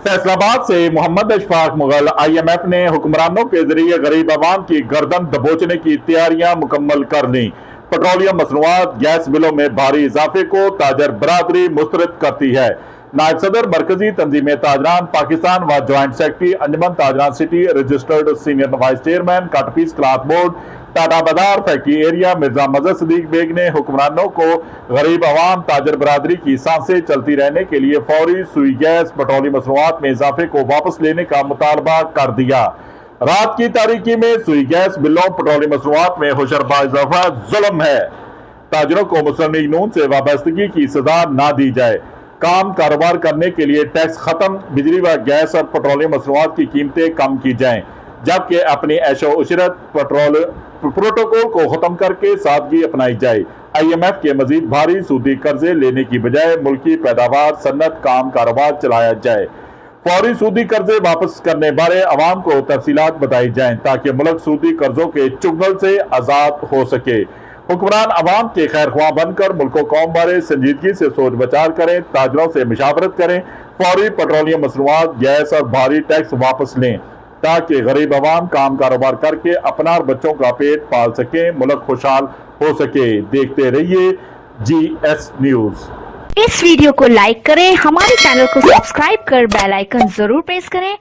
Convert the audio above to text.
फैसलाबाद से मोहम्मद अशफाक मुगल। IMF ने हुक्मरानों के जरिए गरीब आवाम की गर्दन दबोचने की तैयारियां मुकम्मल कर ली। पेट्रोलियम मसनूआत गैस बिलों में भारी इजाफे को ताजर बरादरी मुस्तरद करती है। नायब सदर मरकजी तंजीम ताजरान पाकिस्तान व ज्वाइंट सेक्रेटरी अंजुमन ताजरान city registered senior vice chairman cut piece cloth board Tata बाजार फैक्ट्री एरिया मिर्जा मजद सदीक बेग ने हुक्मरानों को गरीब अवाम ताजर बरादरी की सांसें चलती रहने के लिए फौरी सुई गैस पेट्रोलियम मसनूआत में इजाफे को वापस लेने का मुतालबा कर दिया। रात की तारीकी में सुई गैस बिलों पेट्रोलियम मसनूआत में होशरबा इजाफा जुल्म है। ताजरों को मुस्लिम लीग नून से वाबस्तगी की सजा ना दी जाए। काम कारोबार करने के लिए टैक्स खत्म, बिजली व गैस और पेट्रोलियम मसनूआत की कीमतें कम की जाएं, जबकि अपनी ऐशो उशरत प्रोटोकॉल को खत्म करके सादगी अपनाई जाए। IMF के मजीद भारी सूदी कर्जे लेने की बजाय मुल्की पैदावार सन्नत काम कारोबार चलाया जाए। फौरी सूदी कर्जे वापस करने बारे अवाम को तफसीलात बताई जाएं ताकि मुल्क सूदी कर्जों के चुंगल से आजाद हो सके। हुक्मरान अवाम के खैर ख्वाह बनकर मुल्क कौम बारे संजीदगी से सोच विचार करें, ताजरों से मुशावरत करें, फौरी पेट्रोलियम मसनूआत गैस और भारी टैक्स वापस लें ताकि गरीब अवाम काम कारोबार करके अपना और बच्चों का पेट पाल सके, मुल्क खुशहाल हो सके। देखते रहिए GS न्यूज। इस वीडियो को लाइक करें, हमारे चैनल को सब्सक्राइब कर बेल आइकन जरूर प्रेस करें